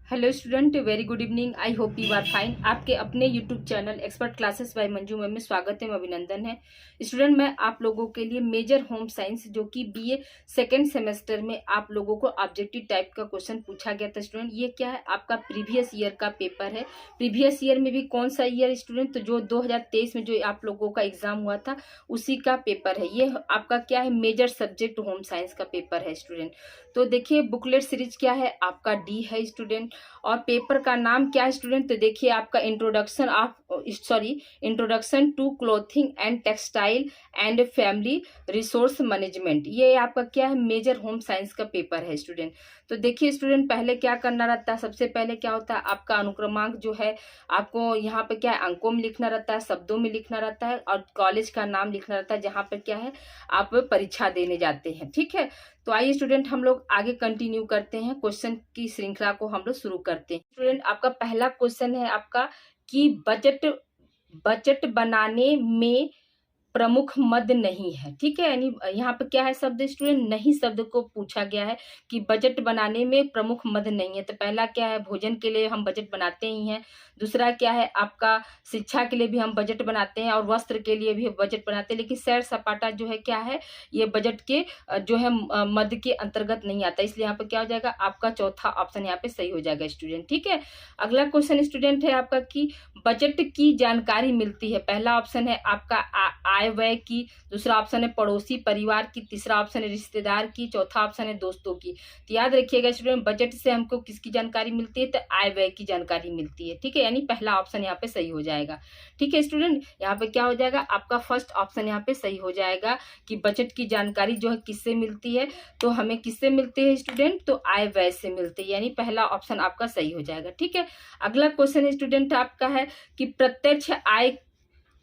Hello student, very good evening. I hope you are fine. आपके अपने YouTube channel expert classes by Manju ma'am में स्वागत है, अभिनंदन है। स्टूडेंट, मैं आप लोगों के लिए मेजर होम साइंस जो कि बीए सेकेंड सेमेस्टर में आप लोगों को ऑब्जेक्टिव टाइप का क्वेश्चन पूछा गया था। स्टूडेंट, ये क्या है? आपका प्रीवियस ईयर का पेपर है। प्रीवियस ईयर में भी कौन सा ईयर स्टूडेंट? तो जो 2023 में जो आप लोगों का एग्जाम हुआ था उसी का पेपर है। ये आपका क्या है? मेजर सब्जेक्ट होम साइंस का पेपर है स्टूडेंट। तो देखिए, बुकलेट सीरीज क्या है? आपका डी है स्टूडेंट। और पेपर का नाम क्या है स्टूडेंट? तो देखिए, आपका introduction to clothing and textile and family resource management. ये आपका क्या है? मेजर होम साइंस का पेपर है स्टूडेंट। तो देखिए स्टूडेंट, पहले क्या करना रहता है? सबसे पहले क्या होता है, आपका अनुक्रमांक जो है आपको यहाँ पे क्या है, अंकों में लिखना रहता है, शब्दों में लिखना रहता है, और कॉलेज का नाम लिखना रहता है जहाँ पे क्या है आप परीक्षा देने जाते हैं। ठीक है, तो आइए स्टूडेंट, हम लोग आगे कंटिन्यू करते हैं, क्वेश्चन की श्रृंखला को हम लोग शुरू करते हैं। स्टूडेंट, आपका पहला क्वेश्चन है आपका कि बजट बजट बनाने में प्रमुख मद नहीं है। ठीक है, यानी यहाँ पे क्या है शब्द स्टूडेंट? नहीं शब्द को पूछा गया है कि बजट बनाने में प्रमुख मद नहीं है। तो पहला क्या है? भोजन के लिए हम बजट बनाते ही हैं। दूसरा क्या है? आपका शिक्षा के लिए भी हम बजट बनाते हैं और वस्त्र के लिए भी बजट बनाते हैं। लेकिन सैर सपाटा जो है क्या है, ये बजट के जो है मद के अंतर्गत नहीं आता। इसलिए यहाँ पे क्या हो जाएगा? आपका चौथा ऑप्शन यहाँ पे सही हो जाएगा स्टूडेंट। ठीक है, अगला क्वेश्चन स्टूडेंट है आपका कि बजट की जानकारी मिलती है। पहला ऑप्शन है आपका आय व्यय की, दूसरा ऑप्शन है पड़ोसी परिवार की, तीसरा ऑप्शन है रिश्तेदार की, चौथा ऑप्शन है दोस्तों की। तो याद रखिएगा स्टूडेंट, बजट से हमको किसकी जानकारी मिलती है? तो आय व्यय की जानकारी मिलती है। ठीक है, यानी पहला ऑप्शन यहाँ पे सही हो जाएगा। ठीक है स्टूडेंट, यहाँ पे क्या हो जाएगा? आपका फर्स्ट ऑप्शन यहाँ पे सही हो जाएगा कि बजट की जानकारी जो है किससे मिलती है? तो हमें किससे मिलती है स्टूडेंट? तो आय व्यय से मिलती है, यानी पहला ऑप्शन आपका सही हो जाएगा। ठीक है, अगला क्वेश्चन स्टूडेंट आपका है कि प्रत्यक्ष आय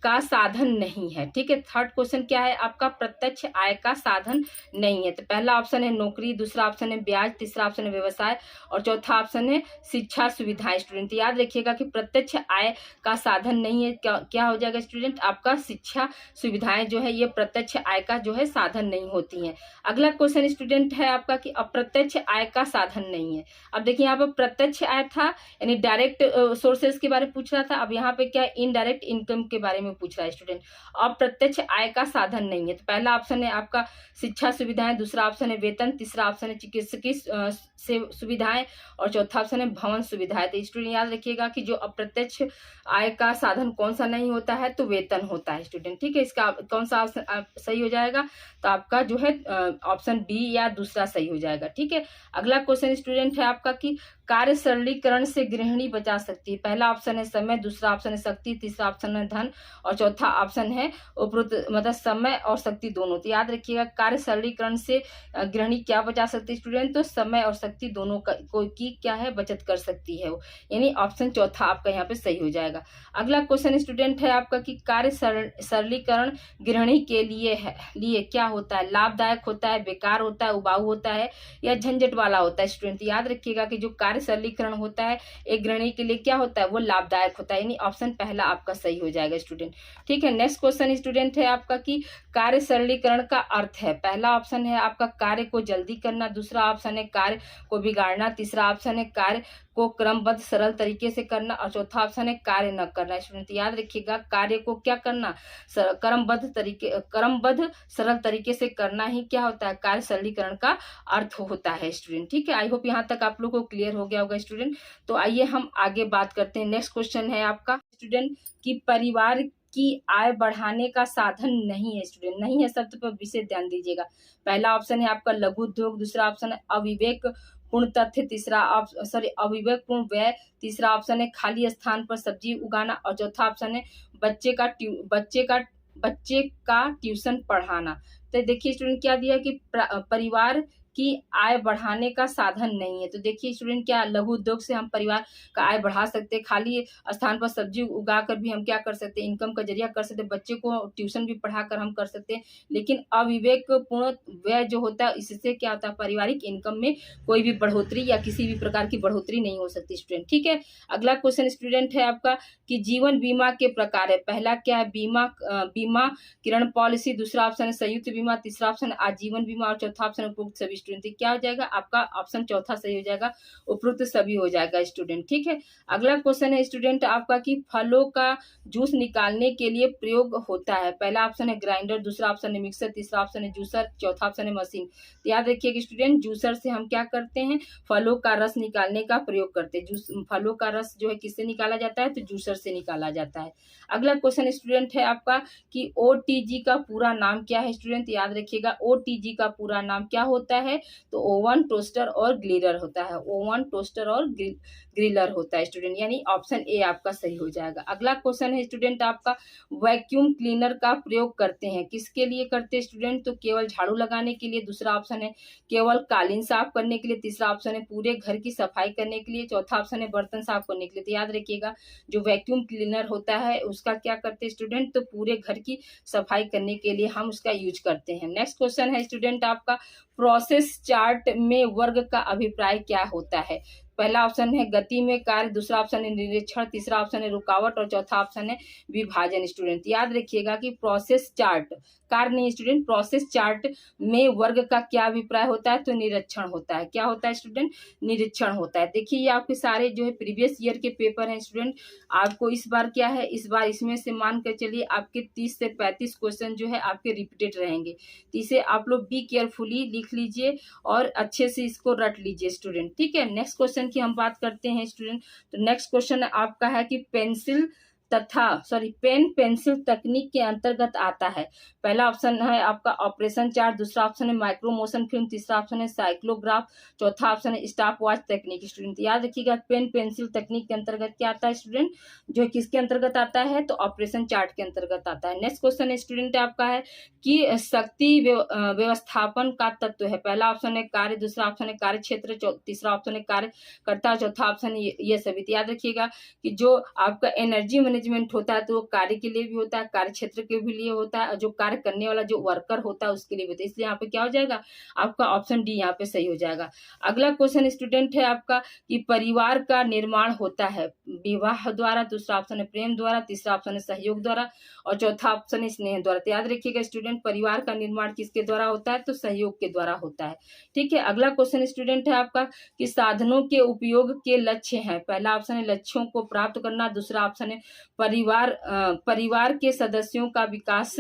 का साधन नहीं है। ठीक है, थर्ड क्वेश्चन क्या है आपका? प्रत्यक्ष आय का साधन नहीं है। तो पहला ऑप्शन है नौकरी, दूसरा ऑप्शन है ब्याज, तीसरा ऑप्शन है व्यवसाय, और चौथा ऑप्शन है शिक्षा सुविधाएं। स्टूडेंट, याद रखिएगा कि प्रत्यक्ष आय का साधन नहीं है। क्या हो जाएगा स्टूडेंट? आपका शिक्षा सुविधाएं जो है ये प्रत्यक्ष आय का जो है साधन नहीं होती हैं। अगला क्वेश्चन स्टूडेंट है आपका कि अप्रत्यक्ष आय का साधन नहीं है। अब देखिए, यहाँ पर प्रत्यक्ष आय था यानी डायरेक्ट सोर्सेस के बारे में पूछ रहा था। अब यहाँ पे क्या इनडायरेक्ट इनकम के बारे में पूछ रहा है स्टूडेंट। अप्रत्यक्ष आय का साधन नहीं है। तो पहला ऑप्शन है आपका शिक्षा सुविधाएं, दूसरा ऑप्शन है वेतन, तीसरा ऑप्शन है चिकित्सकीय सुविधाएं, और चौथा ऑप्शन है भवन सुविधाएं। तो स्टूडेंट याद रखिएगा कि जो अप्रत्यक्ष आय का साधन कौन सा नहीं होता है? तो वेतन होता है स्टूडेंट। ठीक है, इसका कौन सा ऑप्शन सही हो जाएगा? तो आपका जो है ऑप्शन बी या दूसरा सही हो जाएगा। ठीक है, अगला क्वेश्चन स्टूडेंट है आपका कि कार्य सरलीकरण से गृहिणी बचा सकती है। पहला ऑप्शन है समय, दूसरा ऑप्शन है शक्ति, तीसरा ऑप्शन है धन, और चौथा ऑप्शन है उपरोक्त मतलब समय और शक्ति दोनों। तो याद रखिएगा, कार्य सरलीकरण से गृहिणी क्या बचा सकती है स्टूडेंट? तो समय और शक्ति दोनों की क्या है? बचत कर सकती है वो, यानी ऑप्शन चौथा आपका यहाँ पे सही हो जाएगा। अगला क्वेश्चन स्टूडेंट है आपका कि कार्य सरलीकरण गृहिणी के लिए क्या होता है? लाभदायक होता है, बेकार होता है, उबाऊ होता है, या झंझट वाला होता है स्टूडेंट? याद रखिएगा कि जो कार्य सरलीकरण होता है एक गृहिणी के लिए क्या होता है? वो लाभदायक होता है, यानी ऑप्शन पहला आपका सही हो जाएगा स्टूडेंट। ठीक है, नेक्स्ट क्वेश्चन स्टूडेंट है आपका कि कार्य सरलीकरण का अर्थ है। पहला ऑप्शन है आपका कार्य को जल्दी करना, दूसरा ऑप्शन है कार्य को बिगाड़ना, तीसरा ऑप्शन है कार्य को क्रमबद्ध सरल तरीके से करना, और चौथा ऑप्शन है कार्य न करना। स्टूडेंट याद रखिएगा, कार्य को क्या करना? क्रमबद्ध सरल तरीके से करना ही क्या होता है? कार्य सरलीकरण का अर्थ होता है स्टूडेंट। ठीक है, आई होप यहाँ तक आप लोगों को क्लियर हो गया होगा स्टूडेंट। तो आइए हम आगे बात करते हैं। नेक्स्ट क्वेश्चन है आपका स्टूडेंट कि परिवार की आय बढ़ाने का साधन नहीं है। स्टूडेंट, नहीं है शब्द पर विशेष ध्यान दीजिएगा। पहला ऑप्शन है आपका लघु उद्योग, दूसरा ऑप्शन है अविवेक पूर्ण तथ्य, अविवेक पूर्ण व्यय, तीसरा ऑप्शन है खाली स्थान पर सब्जी उगाना, और चौथा ऑप्शन है बच्चे का ट्यूशन पढ़ाना। तो देखिए स्टूडेंट, क्या दिया कि परिवार की आय बढ़ाने का साधन नहीं है। तो देखिए स्टूडेंट, क्या लघु उद्योग से हम परिवार का आय बढ़ा सकते हैं, खाली स्थान पर सब्जी उगाकर भी हम क्या कर सकते हैं? इनकम का जरिया कर सकते हैं, बच्चे को ट्यूशन भी पढ़ाकर हम कर सकते हैं। लेकिन अविवेक पूर्ण व्यय जो होता है, इससे क्या होता है? पारिवारिक इनकम में कोई भी बढ़ोतरी या किसी भी प्रकार की बढ़ोतरी नहीं हो सकती स्टूडेंट। ठीक है, अगला क्वेश्चन स्टूडेंट है आपका कि जीवन बीमा के प्रकार है। पहला क्या है? बीमा किरण पॉलिसी, दूसरा ऑप्शन है संयुक्त बीमा, तीसरा ऑप्शन है आजीवन बीमा, और चौथा ऑप्शन है उपरोक्त सभी। स्टूडेंट। तो क्या हो जाएगा आपका ऑप्शन चौथा सही हो जाएगा, उपरोक्त सभी हो जाएगा स्टूडेंट। ठीक है, अगला क्वेश्चन है स्टूडेंट आपका कि फलों का जूस निकालने के लिए प्रयोग होता है। पहला ऑप्शन है ग्राइंडर, दूसरा ऑप्शन है मिक्सर, तीसरा ऑप्शन है जूसर, चौथा ऑप्शन है मशीन। तो याद रखिएगा स्टूडेंट, जूसर से हम क्या करते हैं, फलों का रस निकालने का प्रयोग करते हैं। जूस फलों का रस जो है किससे निकाला जाता है, तो जूसर से निकाला जाता है। अगला क्वेश्चन स्टूडेंट है आपका कि ओटीजी का पूरा नाम क्या है स्टूडेंट। याद रखिएगा ओटीजी का पूरा नाम क्या होता है, तो ओवन, टोस्टर और ग्रिलर होता है। ओवन, टोस्टर और ग्रिलर होता है स्टूडेंट, यानी ऑप्शन ए आपका सही हो जाएगा। अगला क्वेश्चन है स्टूडेंट आपका वैक्यूम क्लीनर का प्रयोग करते हैं, किसके लिए करते हैं स्टूडेंट, तो केवल झाड़ू लगाने के लिए। दूसरा ऑप्शन है केवल कालीन साफ करने के लिए। तीसरा ऑप्शन है पूरे घर की सफाई करने के लिए। चौथा ऑप्शन है बर्तन साफ करने के लिए। तो याद रखिएगा जो वैक्यूम क्लीनर होता है उसका क्या करते हैं स्टूडेंट, तो पूरे घर की सफाई करने के लिए हम उसका यूज करते हैं। नेक्स्ट क्वेश्चन है स्टूडेंट आपका प्रोसेस चार्ट में वर्ग का अभिप्राय क्या होता है। पहला ऑप्शन है गति में कार्य, दूसरा ऑप्शन है निरीक्षण, तीसरा ऑप्शन है रुकावट और चौथा ऑप्शन है विभाजन स्टूडेंट। याद रखिएगा कि प्रोसेस चार्ट, कार्य नहीं स्टूडेंट, प्रोसेस चार्ट में वर्ग का क्या अभिप्राय होता है, तो निरीक्षण होता है। क्या होता है स्टूडेंट, निरीक्षण होता है। देखिए ये आपके सारे जो है प्रीवियस ईयर के पेपर हैं स्टूडेंट, आपको इस बार क्या है, इस बार इसमें से मान कर चलिए आपके 30 से 35 क्वेश्चन जो है आपके रिपीटेड रहेंगे। तो इसे आप लोग बी केयरफुली लिख लीजिए और अच्छे से इसको रट लीजिए स्टूडेंट। ठीक है, नेक्स्ट क्वेश्चन की हम बात करते हैं स्टूडेंट। तो नेक्स्ट क्वेश्चन आपका है कि पेन पेंसिल तकनीक के अंतर्गत आता है। पहला ऑप्शन है आपका ऑपरेशन चार्ट, दूसरा ऑप्शन है माइक्रो मोशन फिल्म, तीसरा ऑप्शन है साइक्लोग्राफ, चौथा ऑप्शन है स्टॉप वॉच तकनीक स्टूडेंट। याद रखिएगा पेन पेंसिल तकनीक के अंतर्गत क्या आता है स्टूडेंट, जो किसके अंतर्गत आता है, तो ऑपरेशन चार्ट के अंतर्गत आता है। नेक्स्ट क्वेश्चन स्टूडेंट आपका है कि शक्ति व्यवस्थापन का तत्व है। पहला ऑप्शन है कार्य, दूसरा ऑप्शन है कार्य क्षेत्र, तीसरा ऑप्शन है कार्यकर्ता, चौथा ऑप्शन है ये सभी। तो याद रखिएगा कि जो आपका एनर्जी मैनेजमेंट होता है तो वो कार्य के लिए भी होता है, कार्य क्षेत्र के भी लिए होता है, और जो कार्य करने वाला जो वर्कर होता है उसके लिए भी होता है। इसलिए यहाँ पे क्या हो जाएगा आपका ऑप्शन डी यहाँ पे सही हो जाएगा। अगला क्वेश्चन स्टूडेंट है आपका कि परिवार का निर्माण होता है विवाह द्वारा, दूसरा ऑप्शन है प्रेम द्वारा, तीसरा ऑप्शन है सहयोग द्वारा और चौथा ऑप्शन है स्नेह द्वारा। तो याद रखिएगा स्टूडेंट परिवार का निर्माण किसके द्वारा होता है, तो सहयोग के द्वारा होता है। ठीक है, अगला क्वेश्चन स्टूडेंट है आपका कि साधनों के उपयोग के लक्ष्य हैं। पहला ऑप्शन है लक्ष्यों को प्राप्त करना, दूसरा ऑप्शन है परिवार के सदस्यों का विकास,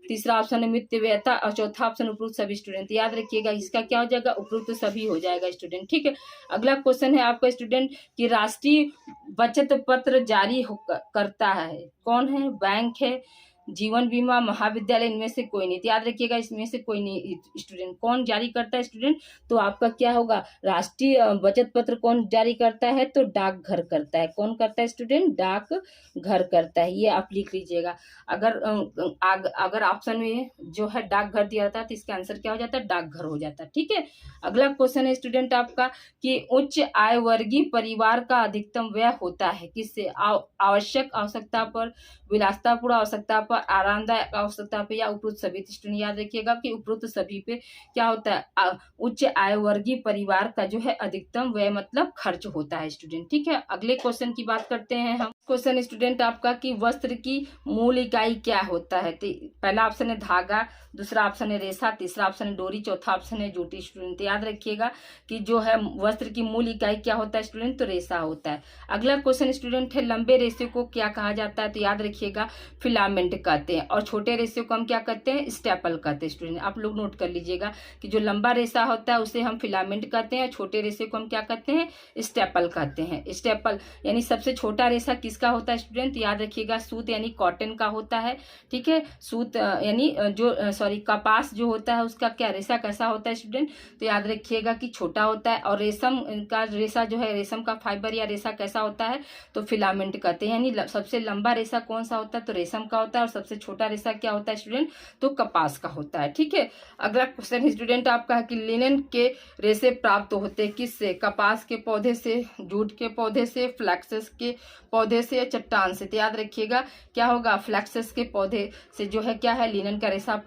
तीसरा ऑप्शन है मितव्ययता और चौथा ऑप्शन उपरोक्त सभी स्टूडेंट। याद रखिएगा इसका क्या हो जाएगा, उपरोक्त सभी हो जाएगा स्टूडेंट। ठीक है, अगला क्वेश्चन है आपका स्टूडेंट कि राष्ट्रीय बचत पत्र जारी करता है कौन है, बैंक है, जीवन बीमा, महाविद्यालय, इनमें से कोई नहीं। तो याद रखिएगा इसमें से कोई नहीं स्टूडेंट। कौन जारी करता है स्टूडेंट, तो आपका क्या होगा, राष्ट्रीय बचत पत्र कौन जारी करता है, तो डाकघर करता है। कौन करता है स्टूडेंट, डाकघर करता है, ये आप लिख लीजिएगा। अगर ऑप्शन में जो है डाकघर दिया जाता है तो इसका आंसर क्या हो जाता है, डाकघर हो जाता है। ठीक है, अगला क्वेश्चन है स्टूडेंट आपका कि उच्च आय वर्गीय परिवार का अधिकतम व्यय होता है किससे, आवश्यक आवश्यकता पर, विलासतापूर्ण आवश्यकता पर, आरामदायक आवश्यकता पे या उपरोक्त सभी। स्टूडेंट याद रखिएगा कि उपरोक्त सभी पे क्या होता है, उच्च आय वर्गीय परिवार का जो है अधिकतम व्यय मतलब खर्च होता है स्टूडेंट। ठीक है, अगले क्वेश्चन की बात करते हैं हम। क्वेश्चन स्टूडेंट आपका कि वस्त्र की मूल इकाई क्या होता है। तो पहला ऑप्शन है धागा, दूसरा ऑप्शन है रेशा, तीसरा ऑप्शन है डोरी, चौथा ऑप्शन है जूटी स्टूडेंट। याद रखिएगा कि जो है वस्त्र की मूल इकाई क्या होता है स्टूडेंट, तो रेशा होता है। अगला क्वेश्चन स्टूडेंट है लंबे रेशे को क्या कहा जाता है। तो याद रखिएगा फिलामेंट कहते हैं और छोटे रेशे को हम क्या कहते हैं, स्टेपल कहते हैं स्टूडेंट। आप लोग नोट कर लीजिएगा कि जो लंबा रेशा होता है उसे हम फिलामेंट कहते हैं, छोटे रेशे को हम क्या कहते हैं, स्टेपल कहते हैं। स्टेपल यानी सबसे छोटा रेशा किसका होता है स्टूडेंट, याद रखिएगा सूत यानी कॉटन का होता है। ठीक है, सूत यानी कपास जो होता है उसका क्या रेशा कैसा होता है स्टूडेंट, तो याद रखिएगा कि छोटा होता है। और रेशम का रेशा जो है, रेशम का फाइबर या रेशा कैसा होता है, तो फिलामेंट कहते हैं। यानी सबसे लंबा रेशा कौन सा होता है, तो रेशम का होता है और सबसे छोटा रेशा क्या होता है स्टूडेंट, तो कपास का होता है। ठीक है, अगला क्वेश्चन स्टूडेंट आपका है कि लिनन के रेशे प्राप्त होते हैं किससे, कपास के पौधे से, जूट के पौधे से, फ्लैक्सेस के पौधे से या चट्टान से। तो याद रखिएगा क्या होगा, फ्लैक्सेस के पौधे से जो है क्या है, लिनन का रेशा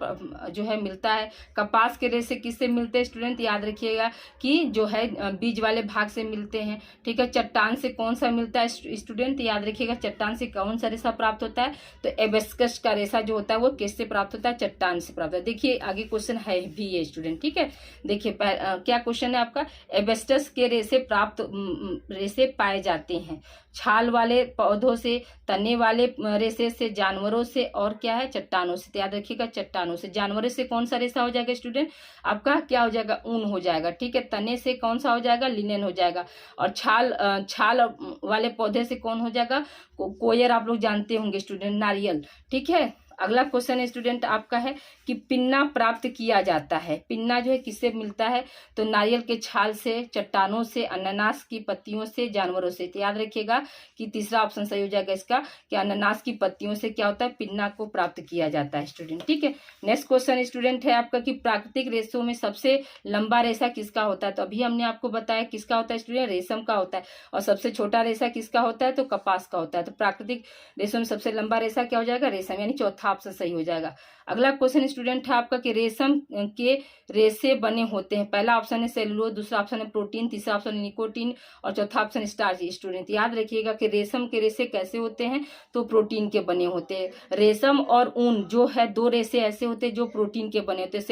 जो है मिलता है। कपास के रेशे किससे मिलते हैं स्टूडेंट, याद रखिएगा कि जो है बीज वाले भाग से मिलते हैं। ठीक है, चट्टान से कौन सा मिलता है स्टूडेंट, याद रखिएगा चट्टान से कौन सा रेशा प्राप्त होता है, तो एबेस्कस एबेस्ट का रेशा जो होता है वो किससे प्राप्त होता है? चट्टान से प्राप्त होता है। देखिए आगे क्वेश्चन है भी ये स्टूडेंट, ठीक है। देखिए क्या क्वेश्चन है आपका? एबेस्टस के रेशे पाए जाते हैं छाल वाले पौधों से, तने वाले रेशे से, जानवरों से, और क्या है? चट्टानों से। तो याद रखिएगा चट्टानों से। जानवरों से कौन सा रेशा हो जाएगा स्टूडेंट? आपका क्या हो जाएगा? ऊन हो जाएगा, ठीक है। तने से कौन सा हो जाएगा? लिनेन हो जाएगा। और छाल वाले पौधे से कौन हो जाएगा? कोयर आप लोग जानते होंगे स्टूडेंट, नारियल, ठीक है। अगला क्वेश्चन स्टूडेंट आपका है कि पिन्ना प्राप्त किया जाता है। पिन्ना जो है किससे मिलता है? तो नारियल के छाल से, चट्टानों से, अनानास की पत्तियों से, जानवरों से। तो याद रखिएगा कि तीसरा ऑप्शन सही हो जाएगा इसका, कि अनानास की पत्तियों से क्या होता है? पिन्ना को प्राप्त किया जाता है स्टूडेंट, ठीक है। नेक्स्ट क्वेश्चन स्टूडेंट है आपका कि प्राकृतिक रेशों में सबसे लंबा रेशा किसका होता है? तो अभी हमने आपको बताया किसका होता है स्टूडेंट? रेशम का होता है। और सबसे छोटा रेशा किसका होता है? तो कपास का होता है। तो प्राकृतिक रेशों में सबसे लंबा रेशा क्या हो जाएगा? रेशम, यानी चौथा ऑप्शन सही हो जाएगा। अगला क्वेश्चन स्टूडेंट है आपका कि रेशम के रेशे बने होते हैं। पहला ऑप्शन है सेलुलोज, दूसरा ऑप्शन है प्रोटीन, तीसरा ऑप्शन है निकोटीन, और चौथा ऑप्शन स्टार्च। स्टूडेंट याद रखिएगा कि रेशम के रेशे कैसे होते हैं? तो प्रोटीन के बने होते हैं। रेशम और ऊन जो है दो रेशे ऐसे होते हैं जो प्रोटीन के बने होते हैं।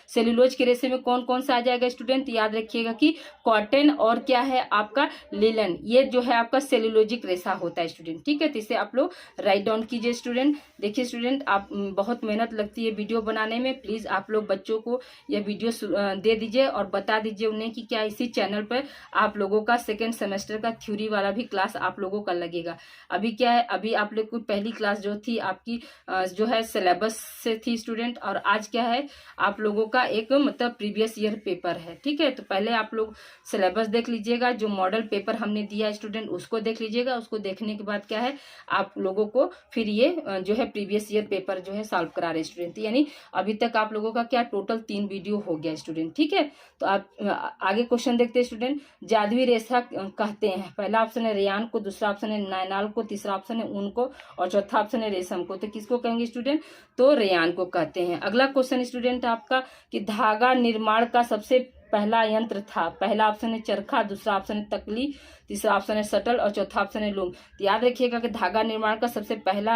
सेलुलोज के रेशे में कौन कौन सा आ जाएगा स्टूडेंट? याद रखिएगा कि कॉटन और क्या है आपका? लिनन, ये जो है आपका सेलुलोजिक रेशा होता है स्टूडेंट, ठीक है। तो इसे आप लोग राइट डाउन कीजिए स्टूडेंट। देखिए स्टूडेंट, आप बहुत मेहनत लगती है वीडियो बनाने में, प्लीज आप लोग बच्चों को यह वीडियो दे दीजिए और बता दीजिए उन्हें कि क्या इसी चैनल पर आप लोगों का सेकेंड सेमेस्टर का थ्योरी वाला भी क्लास आप लोगों का लगेगा। अभी क्या है, अभी आप लोग को पहली क्लास जो थी आपकी जो है सिलेबस से थी स्टूडेंट, और आज क्या है आप लोगों का एक मतलब प्रीवियस ईयर पेपर है, ठीक है। तो पहले आप लोग सिलेबस देख लीजिएगा, जो मॉडल पेपर हमने दिया है स्टूडेंट उसको देख लीजिएगा। उसको देखने के बाद क्या है आप लोगों को फिर ये जो है प्रीवियस ईयर पेपर जो है सॉल्व करा रहे स्टूडेंट। यानी अभी तक आप लोगों का क्या टोटल 3 वीडियो हो गया स्टूडेंट, ठीक है। तो आप आगे क्वेश्चन देखते हैं स्टूडेंट। जादुई रेशा कहते हैं। पहला ऑप्शन है रेयान को, दूसरा ऑप्शन है नायनाल को, तीसरा ऑप्शन है ऊन को, और चौथा ऑप्शन है रेशम को। तो किसको कहेंगे स्टूडेंट? तो रेयान को कहते हैं। अगला क्वेश्चन स्टूडेंट आपका कि धागा निर्माण का सबसे पहला यंत्र था। पहला ऑप्शन है चरखा, दूसरा ऑप्शन है तकली, तीसरा ऑप्शन है शटल, और चौथा ऑप्शन है लूम। तो याद रखिएगा कि धागा निर्माण का सबसे पहला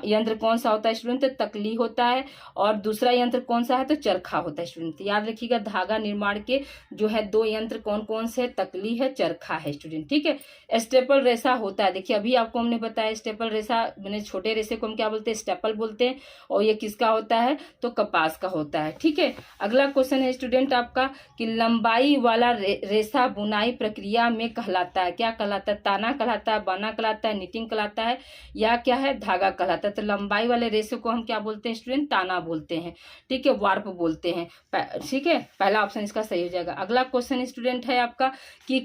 यंत्र कौन सा होता है स्टूडेंट? तो तकली होता है। और दूसरा यंत्र कौन सा है? तो चरखा होता है स्टूडेंट। तो याद रखिएगा धागा निर्माण के जो है 2 यंत्र कौन कौन से? तकली है, चरखा है स्टूडेंट, ठीक है। स्टेपल रेशा होता है, देखिए अभी आपको हमने बताया स्टेपल रेशा मैंने छोटे रेशे को हम क्या बोलते हैं? स्टेपल बोलते हैं। और ये किसका होता है? तो कपास का होता है, ठीक है। अगला क्वेश्चन है स्टूडेंट आपका कि लंबाई वाला रेशा बुनाई प्रक्रिया में कहलाता है। क्या कहलाता है? ताना कहलाता है, बाना कहलाता है, निटिंग कहलाता है, या क्या है? धागा कहलाता है। तो लंबाई वाले रेशे को हम क्या बोलते हैं स्टूडेंट? ताना बोलते हैं, ठीक है, वार्प बोलते हैं, ठीक है। पहला ऑप्शन इसका सही हो जाएगा। अगला क्वेश्चन स्टूडेंट है आपका कि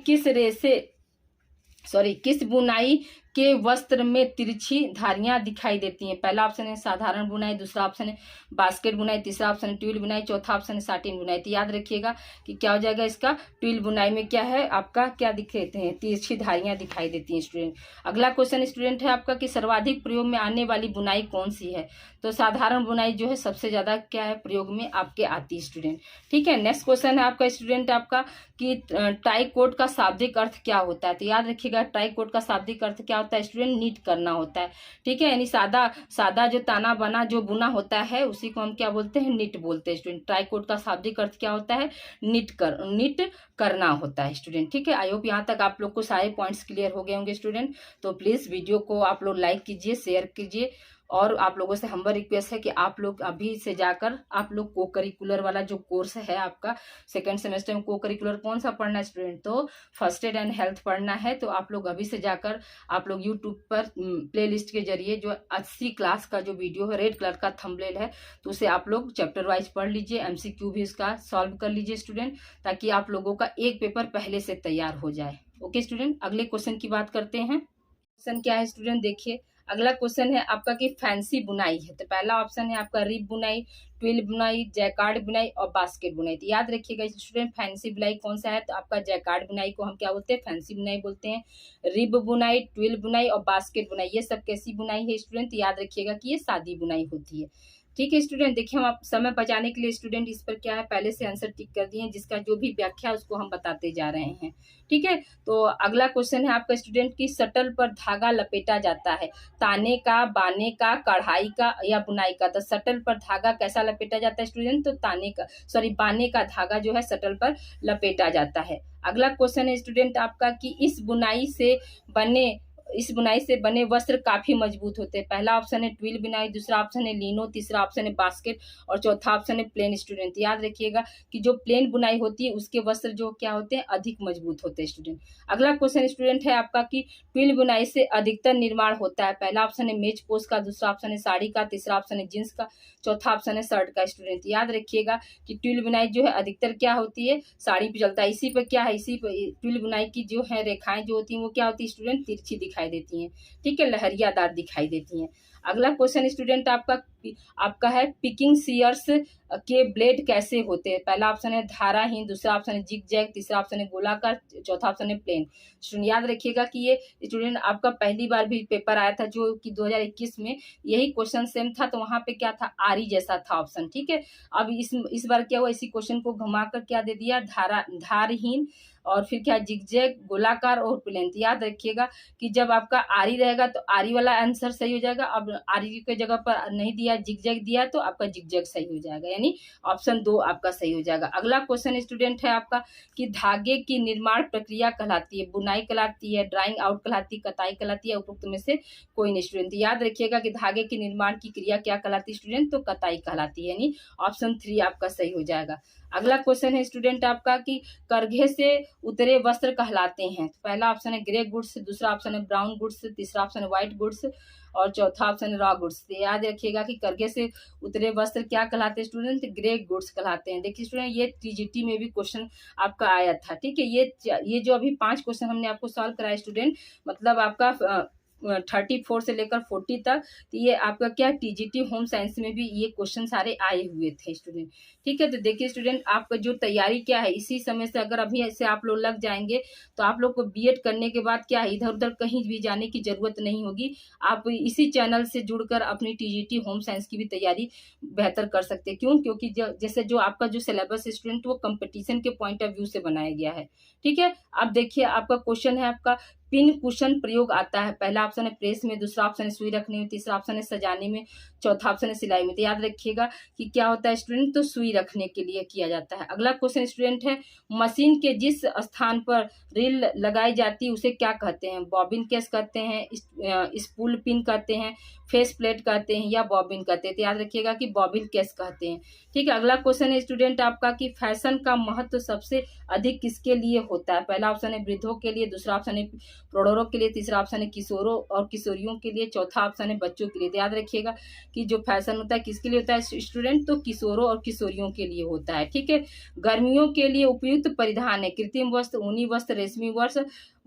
किस बुनाई के वस्त्र में तिरछी धारियां दिखाई देती हैं। पहला ऑप्शन है साधारण बुनाई, दूसरा ऑप्शन है बास्केट बुनाई, तीसरा ऑप्शन है ट्विल बुनाई, चौथा ऑप्शन है साटिन बुनाई। तो याद रखिएगा कि क्या हो जाएगा इसका? ट्विल बुनाई में क्या है आपका? क्या दिखते हैं? तिरछी धारियां दिखाई देती हैं स्टूडेंट। अगला क्वेश्चन स्टूडेंट है आपका कि सर्वाधिक प्रयोग में आने वाली बुनाई कौन सी है? तो साधारण बुनाई जो है सबसे ज्यादा क्या है प्रयोग में आपके आती है स्टूडेंट, ठीक है। नेक्स्ट क्वेश्चन है आपका स्टूडेंट आपका कि टाई कोट का शाब्दिक अर्थ क्या होता है? तो याद रखिएगा टाई कोट का शाब्दिक अर्थ क्या होता है स्टूडेंट? नीट करना होता है, ठीक है। यानी सादा जो ताना बना जो बुना होता है उसी को हम क्या बोलते हैं? निट बोलते हैं स्टूडेंट। टाई कोट का शाब्दिक अर्थ क्या होता है? निट करना होता है स्टूडेंट, ठीक है। आई होप यहाँ तक आप लोग को सारे पॉइंट्स क्लियर हो गए होंगे स्टूडेंट। तो प्लीज वीडियो को आप लोग लाइक कीजिए, शेयर कीजिए, और आप लोगों से हम्बल रिक्वेस्ट है कि आप लोग अभी से जाकर आप लोग को करिकुलर वाला जो कोर्स है आपका सेकंड सेमेस्टर में, को करिकुलर कौन सा पढ़ना है स्टूडेंट? तो फर्स्ट एड एंड हेल्थ पढ़ना है। तो आप लोग अभी से जाकर आप लोग यूट्यूब पर प्लेलिस्ट के जरिए जो 80 क्लास का जो वीडियो है, रेड कलर का थंबनेल है, तो उसे आप लोग चैप्टर वाइज पढ़ लीजिए, MCQ भी इसका सॉल्व कर लीजिए स्टूडेंट, ताकि आप लोगों का एक पेपर पहले से तैयार हो जाए। ओके स्टूडेंट, अगले क्वेश्चन की बात करते हैं। क्वेश्चन क्या है स्टूडेंट? देखिए अगला क्वेश्चन है आपका कि फैंसी बुनाई है। तो पहला ऑप्शन है आपका रिब बुनाई, ट्विल बुनाई, जैकार्ड बुनाई और बास्केट बुनाई। तो याद रखिएगा स्टूडेंट फैंसी बुनाई कौन सा है? तो आपका जैकार्ड बुनाई को हम क्या बोलते हैं? फैंसी बुनाई बोलते हैं। रिब बुनाई, ट्विल बुनाई और बास्केट बुनाई ये सब कैसी बुनाई है स्टूडेंट? याद रखिएगा कि ये सादी बुनाई होती है, ठीक है स्टूडेंट, देखिए हम आप समय बचाने के लिए स्टूडेंट इस पर क्या है पहले से आंसर टिक कर दिए हैं, जिसका जो भी व्याख्या उसको हम बताते जा रहे हैं। ठीक है, तो अगला क्वेश्चन है आपका स्टूडेंट की शटल पर धागा लपेटा जाता है, ताने का, बाने का, कढ़ाई का या बुनाई का। तो शटल पर धागा कैसा लपेटा जाता है स्टूडेंट, तो ताने का बाने का धागा जो है शटल पर लपेटा जाता है। अगला क्वेश्चन है स्टूडेंट आपका कि इस बुनाई से बने वस्त्र काफी मजबूत होते हैं। पहला ऑप्शन है ट्विल बुनाई, दूसरा ऑप्शन है लीनो, तीसरा ऑप्शन है बास्केट और चौथा ऑप्शन है प्लेन। स्टूडेंट याद रखिएगा कि जो प्लेन बुनाई होती है उसके वस्त्र जो क्या होते हैं अधिक मजबूत होते हैं स्टूडेंट। अगला क्वेश्चन स्टूडेंट है आपका कि ट्विल बुनाई से अधिकतर निर्माण होता है। पहला ऑप्शन है मेज पोस्ट का, दूसरा ऑप्शन है साड़ी का, तीसरा ऑप्शन है जींस का, चौथा ऑप्शन है शर्ट का। स्टूडेंट याद रखिएगा कि ट्विल बुनाई जो है अधिकतर क्या होती है साड़ी पे चलता है। इसी पर क्या है, इसी पर ट्विल बुनाई की जो है रेखाएं जो होती हैं वो क्या होती है स्टूडेंट तिरछी दिखाई देती हैं। ठीक है, लहरियादार दिखाई देती हैं। अगला क्वेश्चन स्टूडेंट आपका है पिकिंग सीयर्स के ब्लेड कैसे होते हैं। पहला ऑप्शन है धाराहीन, दूसरा ऑप्शन है जिग जैग, तीसरा ऑप्शन है गोलाकार, चौथा ऑप्शन है प्लेन। स्टूडेंट याद रखिएगा कि ये स्टूडेंट आपका पहली बार भी पेपर आया था जो कि 2021 में यही क्वेश्चन सेम था, तो वहां पे क्या था आरी जैसा था ऑप्शन। ठीक है, अब इस बार क्या हुआ, इसी क्वेश्चन को घुमाकर क्या दे दिया धारहीन और फिर क्या जिगजैग, गोलाकार और प्लेन। याद रखिएगा कि जब आपका आरी रहेगा तो आरी वाला आंसर सही हो जाएगा। अब आरी के जगह पर नहीं दिया जिगजैग दिया तो आपका जिगजैग सही हो जाएगा, यानी ऑप्शन 2 आपका सही हो जाएगा। अगला क्वेश्चन स्टूडेंट है आपका कि धागे की निर्माण प्रक्रिया कहलाती है, बुनाई कहलाती है, ड्राइंग आउट कहलाती है, कताई कहलाती है, उपरोक्त में से कोई नहीं। स्टूडेंट याद रखिएगा कि धागे के निर्माण की क्रिया क्या कहलाती है स्टूडेंट, तो कताई कहलाती है, यानी ऑप्शन 3 आपका सही हो जाएगा। अगला क्वेश्चन है स्टूडेंट आपका कि करघे से उतरे वस्त्र कहलाते हैं। पहला ऑप्शन है ग्रे गुड्स, दूसरा ऑप्शन है ब्राउन गुड्स, तीसरा ऑप्शन है व्हाइट गुड्स और चौथा ऑप्शन है रॉ गुड्स। याद रखिएगा कि करघे से उतरे वस्त्र क्या कहलाते हैं स्टूडेंट, ग्रे गुड्स कहलाते हैं। देखिए स्टूडेंट ये टीजीटी में भी क्वेश्चन आपका आया था। ठीक है, ये जो अभी 5 क्वेश्चन हमने आपको सॉल्व कराया स्टूडेंट, मतलब आपका 34 से लेकर 40 तक, तो ये आपका क्या टीजीटी होम साइंस में भी ये क्वेश्चन सारे आए हुए थे स्टूडेंट। ठीक है, तो देखिए स्टूडेंट आपका जो तैयारी क्या है इसी समय से अगर अभी ऐसे आप लोग लग जाएंगे तो आप लोग को बीएड करने के बाद क्या है इधर उधर कहीं भी जाने की जरूरत नहीं होगी। आप इसी चैनल से जुड़कर अपनी टीजीटी होम साइंस की भी तैयारी बेहतर कर सकते हैं। क्यों, क्योंकि जैसे जो आपका जो सिलेबस स्टूडेंट वो कंपटीशन के पॉइंट ऑफ व्यू से बनाया गया है। ठीक है, अब देखिए आपका क्वेश्चन है आपका पिन कुशन प्रयोग आता है। पहला ऑप्शन है प्रेस में, दूसरा ऑप्शन है सुई रखने में, तीसरा ऑप्शन है सजाने में, चौथा ऑप्शन है सिलाई में। तो याद रखिएगा कि क्या होता है स्टूडेंट, तो सुई रखने के लिए किया जाता है। अगला क्वेश्चन स्टूडेंट है मशीन के जिस स्थान पर रील लगाई जाती है उसे क्या कहते हैं। बॉबिन केस कहते हैं, स्पूल पिन कहते हैं, फेस प्लेट कहते हैं या बॉबिन कहते हैं। तो याद रखिएगा कि बॉबिन केस कहते हैं। ठीक है, अगला क्वेश्चन है स्टूडेंट आपका कि फैशन का महत्व सबसे अधिक किसके लिए होता है। पहला ऑप्शन है वृद्धों के लिए, दूसरा ऑप्शन है प्रौढ़ों के लिए, तीसरा ऑप्शन है किशोरों और किशोरियों के लिए, चौथा ऑप्शन है बच्चों के लिए। तो याद रखिएगा कि जो फैशन होता है किसके लिए होता है स्टूडेंट, तो किशोरों और किशोरियों के लिए होता है। ठीक है, गर्मियों के लिए उपयुक्त परिधान है कृत्रिम वस्त्र, ऊनी वस्त्र, रेशमी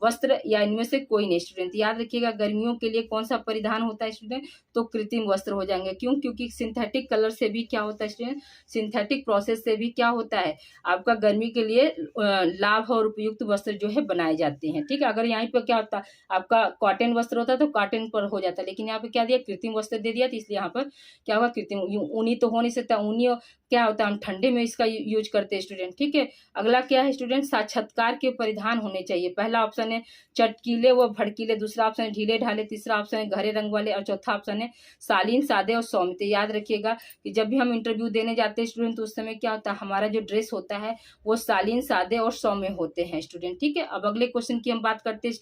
वस्त्र या इनमें से कोई नहीं। स्टूडेंट याद रखिएगा गर्मियों के लिए कौन सा परिधान होता है स्टूडेंट, तो कृत्रिम वस्त्र हो जाएंगे। क्यों, क्योंकि सिंथेटिक कलर से भी क्या होता है स्टूडेंट, सिंथेटिक प्रोसेस से भी क्या होता है आपका गर्मी के लिए लाभ और उपयुक्त वस्त्र जो है बनाए जाते हैं। ठीक है, अगर यहाँ पर क्या होता आपका कॉटन वस्त्र होता तो कॉटन पर हो जाता, लेकिन यहाँ पे क्या दिया कृत्रिम वस्त्र दे दिया, तो इसलिए यहाँ पर क्या होगा कृत्रिम। ऊनी तो हो नहीं सकता, ऊनी क्या होता है हम ठंडे में इसका यूज करते हैं स्टूडेंट। ठीक है, अगला क्या है स्टूडेंट साक्षात्कार के परिधान होने चाहिए। पहला ऑप्शन है चटकीले व भड़कीले, दूसरा ऑप्शन है ढीले ढाले, तीसरा ऑप्शन है गहरे रंग वाले और चौथा ऑप्शन है शालीन, सादे और सौम्य। याद रखिएगा कि जब भी हम इंटरव्यू देने जाते हैं स्टूडेंट तो उस समय क्या होता है हमारा जो ड्रेस होता है वो शालीन, सादे और सौम्य होते हैं स्टूडेंट। ठीक है, अब अगले क्वेश्चन की हम बात करते हैं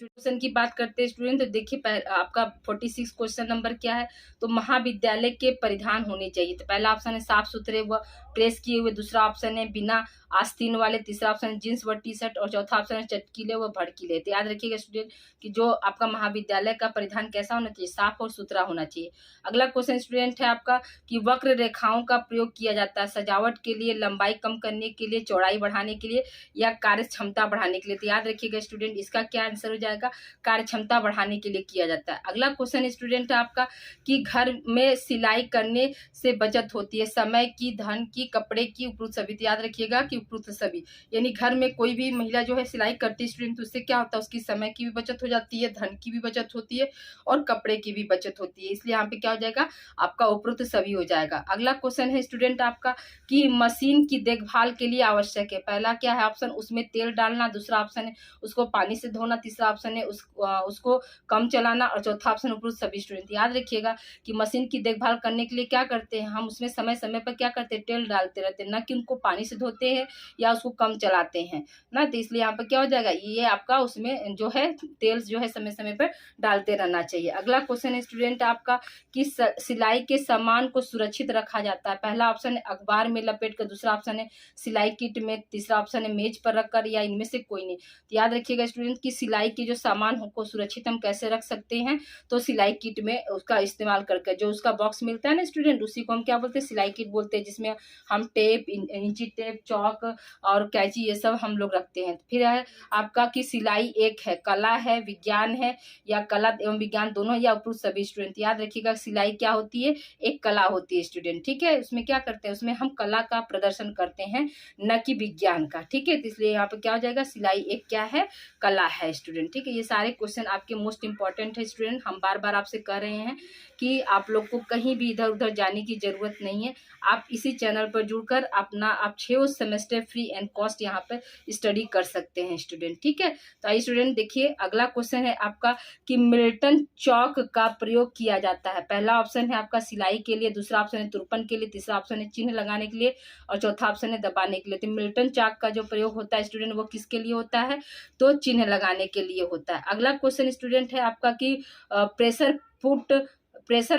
स्टूडेंट। तो देखिए आपका 46 क्वेश्चन नंबर क्या है, तो महाविद्यालय के परिधान होने चाहिए। तो पहला ऑप्शन है साफ सुथरे व प्रेस किए हुए, दूसरा ऑप्शन है बिना आस्तीन वाले, तीसरा ऑप्शन है जींस व टी शर्ट और चौथा ऑप्शन है चटकीले व भड़कीले। तो याद रखिएगा स्टूडेंट कि जो आपका महाविद्यालय का परिधान कैसा होना चाहिए, साफ और सुथरा होना चाहिए। अगला क्वेश्चन स्टूडेंट है आपका कि वक्र रेखाओं का प्रयोग किया जाता है सजावट के लिए, लंबाई कम करने के लिए, चौड़ाई बढ़ाने के लिए या कार्य क्षमता बढ़ाने के लिए। तो याद रखिएगा स्टूडेंट इसका क्या आंसर हो जाएगा, कार्य क्षमता बढ़ाने के लिए किया जाता है। अगला क्वेश्चन स्टूडेंट है आपका कि घर में सिलाई करने से बचत होती है, समय की, धन की की, कपड़े की, उपरोक्त सभी। तो याद रखिएगा कि उपरोक्त सभी यानी घर में कोई भी महिला जो है सिलाई करती है स्टूडेंट, तो उससे क्या होता है, उसकी समय की भी बचत हो जाती है, धन की भी बचत होती है और कपड़े की भी बचत होती है। इसलिए यहाँ पे क्या हो जाएगा, आपका उपरोक्त सभी हो जाएगा। अगला क्वेश्चन है स्टूडेंट आपका कि मशीन की देखभाल के लिए आवश्यक है। पहला क्या है ऑप्शन, उसमें तेल डालना, दूसरा ऑप्शन है उसको पानी से धोना, तीसरा ऑप्शन है उसको कम चलाना और चौथा ऑप्शन उपरोक्त सभी। स्टूडेंट याद रखिएगा कि मशीन की देखभाल करने के लिए क्या करते हैं हम, उसमें समय समय पर क्या करते हैं, तेल डालते रहते हैं, ना कि उनको पानी से धोते हैं या उसको कम चलाते हैं ना। तो इसलिए यहाँ पर क्या हो जाएगा, ये आपका उसमें जो है तेल जो है समय समय पर डालते रहना चाहिए। अगला क्वेश्चन है स्टूडेंट आपका कि सिलाई के सामान को सुरक्षित रखा जाता है। पहला ऑप्शन है अखबार में लपेट कर, दूसरा ऑप्शन है सिलाई किट में, तीसरा ऑप्शन है मेज पर रखकर, या इनमें से कोई नहीं। तो याद रखिएगा स्टूडेंट कि सिलाई के जो सामान को सुरक्षित हम कैसे रख सकते हैं, तो सिलाई किट में उसका इस्तेमाल करके, जो उसका बॉक्स मिलता है ना स्टूडेंट, उसी को हम क्या बोलते हैं, सिलाई किट बोलते हैं, जिसमें हम टेप, इंची टेप, चौक और कैंची ये सब हम लोग रखते हैं। फिर है आपका कि सिलाई एक है, कला है, विज्ञान है, या कला एवं विज्ञान दोनों, या उपरोक्त सभी। स्टूडेंट याद रखिएगा सिलाई क्या होती है, एक कला होती है स्टूडेंट, ठीक है। उसमें क्या करते हैं, उसमें हम कला का प्रदर्शन करते हैं, न कि विज्ञान का, ठीक है। तो इसलिए यहाँ पे क्या हो जाएगा, सिलाई एक क्या है, कला है स्टूडेंट, ठीक है। ये सारे क्वेश्चन आपके मोस्ट इंपॉर्टेंट है स्टूडेंट। हम बार बार आपसे कह रहे हैं कि आप लोग को कहीं भी इधर उधर जाने की जरूरत नहीं है। आप इसी चैनल पर जुड़कर अपना आप 6 सेमेस्टर फ्री एंड कॉस्ट यहाँ पर स्टडी कर सकते हैं स्टूडेंट, ठीक है। तो आइए स्टूडेंट देखिए, अगला क्वेश्चन है आपका कि मिल्टन चौक का प्रयोग किया जाता है। पहला ऑप्शन है आपका सिलाई के लिए, दूसरा ऑप्शन है तुरपन के लिए, तीसरा ऑप्शन है चिन्ह लगाने के लिए और चौथा ऑप्शन है दबाने के लिए। तो मिल्टन चौक का जो प्रयोग होता है स्टूडेंट, वो किसके लिए होता है, तो चिन्ह लगाने के लिए होता है। अगला क्वेश्चन स्टूडेंट है आपका कि प्रेशर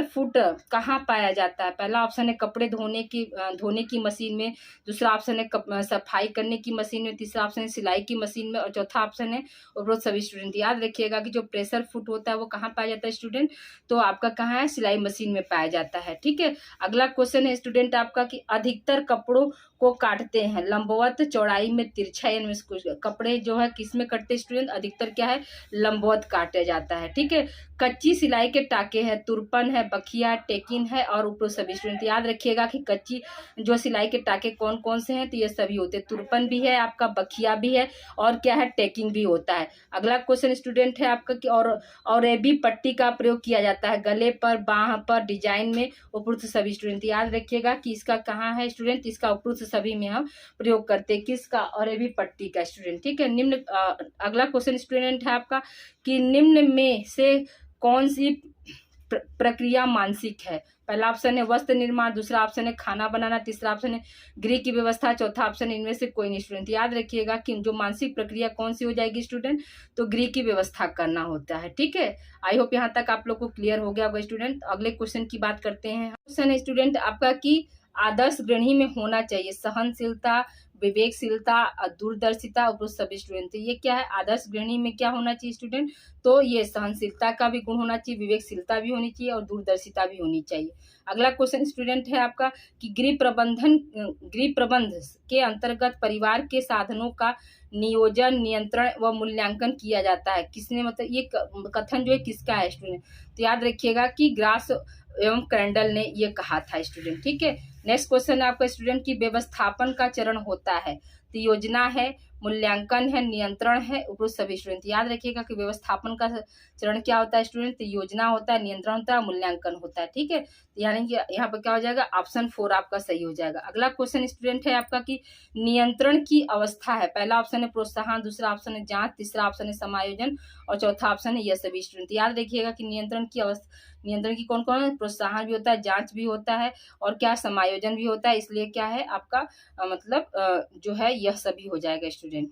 फुट कहाँ पाया जाता है। पहला ऑप्शन है कपड़े धोने की मशीन में, दूसरा ऑप्शन है सफाई करने की मशीन में, तीसरा ऑप्शन है सिलाई की मशीन में और चौथा ऑप्शन है उपरोक्त सभी। स्टूडेंट याद रखिएगा कि जो प्रेशर फुट होता है वो कहाँ पाया जाता है स्टूडेंट, तो आपका कहाँ है, सिलाई मशीन में पाया जाता है, ठीक है। अगला क्वेश्चन है स्टूडेंट आपका कि अधिकतर कपड़ों को काटते हैं लंबवत, चौड़ाई में तिरछा, यानी कपड़े जो है किस में कटते स्टूडेंट, अधिकतर क्या है, लंबवत काटा जाता है, ठीक है। कच्ची सिलाई के टाके हैं, तुरपन है, बखिया, टेकिन है और उपरोक्त सभी। स्टूडेंट याद रखिएगा कि कच्ची जो सिलाई के टाके कौन कौन से हैं, तो ये सभी होते हैं, तुरपन भी है आपका, बखिया भी है और क्या है, टेकिंग भी होता है। अगला क्वेश्चन स्टूडेंट है आपका कि और एबी पट्टी का प्रयोग किया जाता है गले पर, बाह पर, डिजाइन में, उपरोक्त सभी। स्टूडेंट याद रखिएगा कि इसका कहाँ है स्टूडेंट, इसका उपरोक्त सभी में हम प्रयोग करते हैं, किसका, और एबी पट्टी का स्टूडेंट, ठीक है। अगला क्वेश्चन स्टूडेंट है आपका कि निम्न में से कौन सी प्रक्रिया मानसिक है। पहला ऑप्शन है वस्त्र निर्माण, दूसरा ऑप्शन है खाना बनाना, तीसरा ऑप्शन है गृह की व्यवस्था, चौथा ऑप्शन है इनमें से कोई नहीं। स्टूडेंट याद रखिएगा कि जो मानसिक प्रक्रिया कौन सी हो जाएगी स्टूडेंट, तो गृह की व्यवस्था करना होता है, ठीक है। आई होप यहाँ तक आप लोग को क्लियर हो गया होगा स्टूडेंट। अगले क्वेश्चन की बात करते हैं। क्वेश्चन है स्टूडेंट आपका कि आदर्श गृहिणी में होना चाहिए सहनशीलता, विवेकशीलता, दूरदर्शिता, उपरोक्त सभी। स्टूडेंट तो ये क्या है, आदर्श गृहिणी में क्या होना चाहिए स्टूडेंट, तो ये सहनशीलता का भी गुण होना चाहिए, विवेकशीलता भी होनी चाहिए और दूरदर्शिता भी होनी चाहिए। अगला क्वेश्चन स्टूडेंट है आपका कि गृह प्रबंध के अंतर्गत परिवार के साधनों का नियोजन, नियंत्रण व मूल्यांकन किया जाता है। किसने, मतलब ये कथन जो है किसका है स्टूडेंट, तो याद रखिएगा कि ग्रास एवं कैंडल ने ये कहा था स्टूडेंट, ठीक है। नेक्स्ट क्वेश्चन है आपका स्टूडेंट की व्यवस्थापन का चरण होता है, तो योजना है, मूल्यांकन है, नियंत्रण है, उपरोक्त सभी। स्टूडेंट याद रखिएगा कि व्यवस्थापन का चरण क्या होता है स्टूडेंट, तो योजना होता है, नियंत्रण होता है, मूल्यांकन होता है, ठीक है। यानी कि यहाँ पर क्या हो जाएगा, ऑप्शन 4 आपका सही हो जाएगा। अगला क्वेश्चन स्टूडेंट है आपका कि नियंत्रण की अवस्था है। पहला ऑप्शन है प्रोत्साहन, दूसरा ऑप्शन है जांच, तीसरा ऑप्शन है समायोजन और चौथा ऑप्शन है यह सभी। स्टूडेंट याद रखिएगा कि नियंत्रण की कौन कौन है, प्रोत्साहन भी होता है, जांच भी होता है और क्या, समायोजन भी होता है। इसलिए क्या है आपका मतलब जो है यह सभी हो जाएगा स्टूडेंट,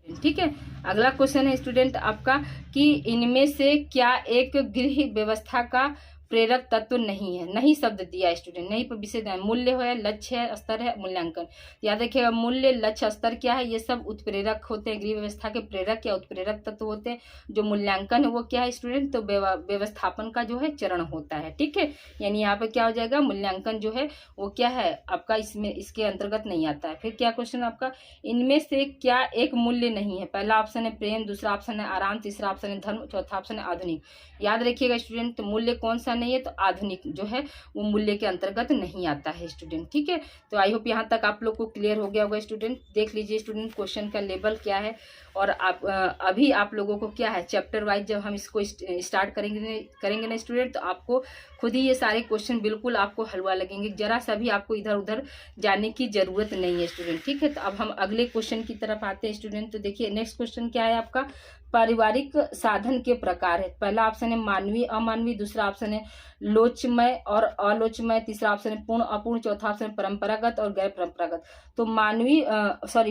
ठीक है। अगला क्वेश्चन है स्टूडेंट आपका कि इनमें से क्या एक गृह व्यवस्था का प्रेरक तत्व नहीं है। नहीं शब्द दिया है स्टूडेंट, नहीं पर विषय दिया है, मूल्य है, लक्ष्य है, स्तर है, मूल्यांकन। याद रखिएगा मूल्य, लक्ष्य, स्तर क्या है, ये सब उत्प्रेरक होते हैं, गृह व्यवस्था के प्रेरक या उत्प्रेरक तत्व होते हैं। जो मूल्यांकन है वो क्या है स्टूडेंट, तो व्यवस्थापन का जो है चरण होता है, ठीक है। यानी यहाँ पे क्या हो जाएगा, मूल्यांकन जो है वो क्या है आपका इसमें इसके अंतर्गत नहीं आता है। फिर क्या क्वेश्चन आपका, इनमें से क्या एक मूल्य नहीं है। पहला ऑप्शन है प्रेम, दूसरा ऑप्शन है आराम, तीसरा ऑप्शन है धर्म, चौथा ऑप्शन है आधुनिक। याद रखिएगा स्टूडेंट मूल्य कौन सा नहीं है तो आधुनिक जो है वो मूल्य के अंतर्गत नहीं आता है स्टूडेंट। ठीक है, तो आई होप यहाँ तक आप लोग को क्लियर हो गया होगा स्टूडेंट। देख लीजिए स्टूडेंट क्वेश्चन का लेवल क्या है, और आप अभी आप लोगों को क्या है चैप्टर वाइज जब हम इसको स्टार्ट करेंगे ना स्टूडेंट, तो आपको खुद ही ये सारे क्वेश्चन बिल्कुल आपको हलवा लगेंगे, जरा सा भी आपको इधर उधर जाने की जरूरत नहीं है स्टूडेंट। ठीक है, तो अब हम अगले क्वेश्चन की तरफ आते हैं स्टूडेंट। तो देखिए नेक्स्ट क्वेश्चन क्या है आपका, पारिवारिक साधन के प्रकार है। पहला ऑप्शन है मानवीय अमानवीय, दूसरा ऑप्शन है लोचमय और अलोचमय, तीसरा ऑप्शन है पूर्ण अपूर्ण, चौथा ऑप्शन है परंपरागत और गैर परंपरागत। तो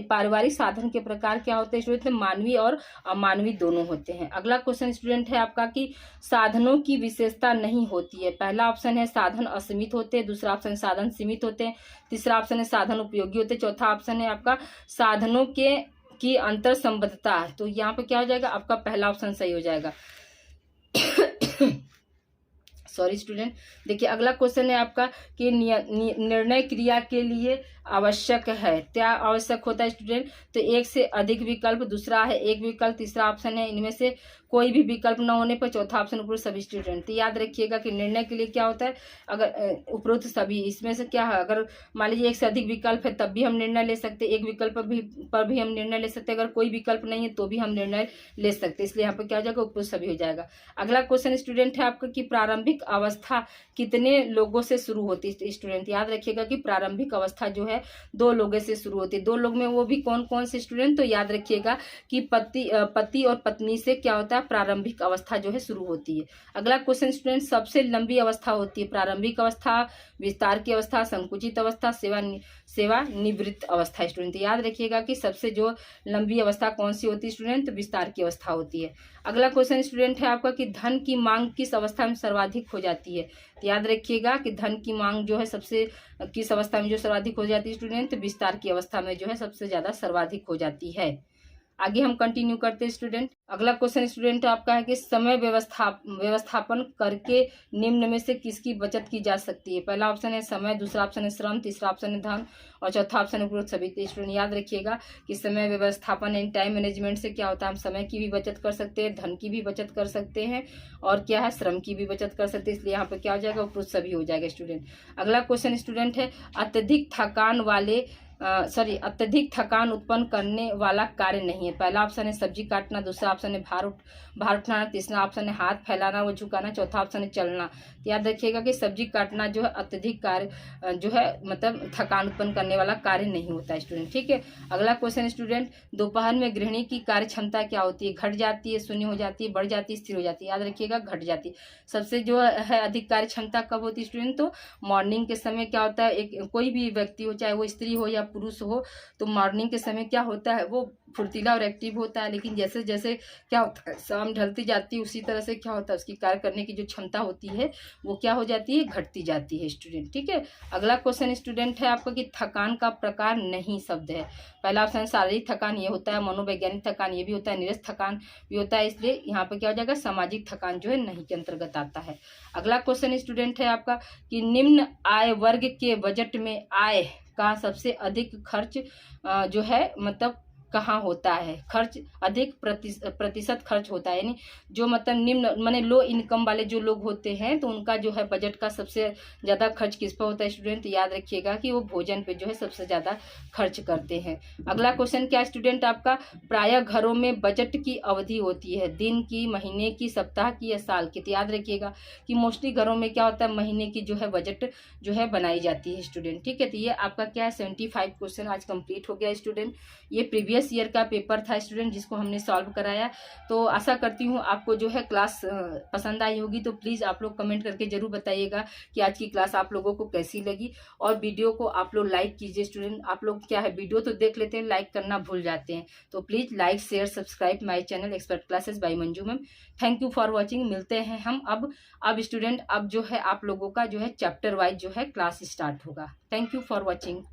पारिवारिक साधन के प्रकार क्या होते हैं स्टूडेंट, मानवीय और अमानवीय दोनों होते हैं। अगला क्वेश्चन स्टूडेंट है आपका कि साधनों की विशेषता नहीं होती है। पहला ऑप्शन है साधन असीमित होते हैं, दूसरा ऑप्शन साधन सीमित होते हैं, तीसरा ऑप्शन है साधन उपयोगी होते हैं, चौथा ऑप्शन है आपका साधनों की अंतर संबद्धता है। तो यहाँ पे क्या हो जाएगा आपका पहला ऑप्शन सही हो जाएगा। Sorry student. देखिए अगला क्वेश्चन है आपका कि निर्णय क्रिया के लिए आवश्यक है, क्या आवश्यक होता है स्टूडेंट, तो एक से अधिक विकल्प, दूसरा है एक विकल्प, तीसरा ऑप्शन है इनमें से कोई भी विकल्प न होने पर, चौथा ऑप्शन उपरोक्त सभी स्टूडेंट। तो याद रखिएगा कि निर्णय के लिए क्या होता है, अगर उपरोक्त सभी इसमें से क्या है, अगर मान लीजिए एक से अधिक विकल्प है तब भी हम निर्णय ले सकते हैं, एक विकल्प पर भी हम निर्णय ले सकते हैं, अगर कोई विकल्प नहीं है तो भी हम निर्णय ले सकते हैं, इसलिए यहाँ पर क्या हो जाएगा उपरोक्त सभी हो जाएगा। अगला क्वेश्चन स्टूडेंट है आपका कि प्रारंभिक अवस्था कितने लोगों से शुरू होती है स्टूडेंट। याद रखिएगा कि प्रारंभिक अवस्था जो है 2 लोगों से शुरू होती है। 2 लोग में वो भी कौन कौन से स्टूडेंट, तो याद रखिएगा कि पति और पत्नी से क्या होता है प्रारंभिक अवस्था जो है शुरू होती है। अगला क्वेश्चन स्टूडेंट सबसे लंबी अवस्था होती है प्रारंभिक अवस्था, विस्तार की अवस्था, संकुचित अवस्था, सेवानिवृत्त अवस्था स्टूडेंट। याद रखिएगा कि सबसे जो लंबी अवस्था कौन सी होती है स्टूडेंट, तो विस्तार की अवस्था होती है। अगला क्वेश्चन स्टूडेंट है आपका कि धन की मांग किस अवस्था में सर्वाधिक हो जाती है। तो याद रखिएगा कि धन की मांग जो है सबसे किस अवस्था में जो सर्वाधिक हो जाती है स्टूडेंट, तो विस्तार की अवस्था में जो है सबसे ज्यादा सर्वाधिक हो जाती है। आगे हम कंटिन्यू करते हैं स्टूडेंट। अगला क्वेश्चन स्टूडेंट आपका है कि समय व्यवस्थापन करके निम्न में से किसकी बचत की जा सकती है। पहला ऑप्शन है समय, दूसरा ऑप्शन है श्रम, तीसरा ऑप्शन है धन और चौथा ऑप्शन है उपरोक्त सभी। स्टूडेंट याद रखिएगा कि समय व्यवस्थापन एंड टाइम मैनेजमेंट से क्या होता है, हम समय की भी बचत कर सकते हैं, धन की भी बचत कर सकते हैं और क्या है श्रम की भी बचत कर सकते हैं, इसलिए यहाँ पे क्या हो जाएगा उपरोक्त सभी हो जाएगा स्टूडेंट। अगला क्वेश्चन स्टूडेंट है अत्यधिक थकान उत्पन्न करने वाला कार्य नहीं है। पहला ऑप्शन है सब्जी काटना, दूसरा ऑप्शन है भार उठाना, तीसरा ऑप्शन है हाथ फैलाना व झुकाना, चौथा ऑप्शन है चलना। याद रखिएगा कि सब्जी काटना जो है अत्यधिक कार्य जो है मतलब थकान उत्पन्न करने वाला कार्य नहीं होता है स्टूडेंट। ठीक है, अगला क्वेश्चन स्टूडेंट दोपहर में गृहिणी की कार्य क्षमता क्या होती है, घट जाती है, शून्य हो जाती है, बढ़ जाती है, स्थिर हो जाती है। याद रखिएगा घट जाती है। सबसे जो है अधिक कार्य क्षमता कब होती है स्टूडेंट, तो मॉर्निंग के समय क्या होता है, एक कोई भी व्यक्ति हो चाहे वो स्त्री हो या पुरुष हो, तो मॉर्निंग के समय क्या होता है वो फुर्तीला और एक्टिव होता है, लेकिन जैसे जैसे क्या होता है शाम ढलती जाती है उसी तरह से क्या होता है उसकी कार्य करने की जो क्षमता होती है वो क्या हो जाती है, घटती जाती है स्टूडेंट। ठीक है, अगला क्वेश्चन स्टूडेंट है आपका कि थकान का प्रकार नहीं शब्द है। पहला ऑप्शन शारीरिक थकान ये होता है, मनोवैज्ञानिक थकान ये भी होता है, नीरस थकान भी होता है, इसलिए यहाँ पे क्या हो जाएगा सामाजिक थकान जो है नहीं के अंतर्गत आता है। अगला क्वेश्चन स्टूडेंट है आपका कि निम्न आय वर्ग के बजट में आय का सबसे अधिक खर्च जो है मतलब कहाँ होता है, खर्च अधिक प्रतिशत खर्च होता है, यानी जो मतलब निम्न माने लो इनकम वाले जो लोग होते हैं तो उनका जो है बजट का सबसे ज़्यादा खर्च किस पर होता है स्टूडेंट, याद रखिएगा कि वो भोजन पे जो है सबसे ज़्यादा खर्च करते हैं। अगला क्वेश्चन क्या स्टूडेंट आपका, प्रायः घरों में बजट की अवधि होती है दिन की, महीने की, सप्ताह की या साल की। तो याद रखिएगा कि मोस्टली घरों में क्या होता है महीने की जो है बजट जो है बनाई जाती है स्टूडेंट। ठीक है, तो ये आपका क्या है 75 क्वेश्चन आज कंप्लीट हो गया स्टूडेंट। ये प्रीवियस ईयर का पेपर था स्टूडेंट जिसको हमने सॉल्व कराया। तो आशा करती हूँ आपको जो है क्लास पसंद आई होगी, तो प्लीज़ आप लोग कमेंट करके जरूर बताइएगा कि आज की क्लास आप लोगों को कैसी लगी, और वीडियो को आप लोग लाइक कीजिए स्टूडेंट। आप लोग क्या है वीडियो तो देख लेते हैं, लाइक करना भूल जाते हैं, तो please like share subscribe my channel expert classes by Manju ma'am. Thank you for watching. मिलते हैं हम अब स्टूडेंट अब जो है आप लोगों का जो है चैप्टर वाइज जो है क्लास स्टार्ट होगा। Thank you for watching.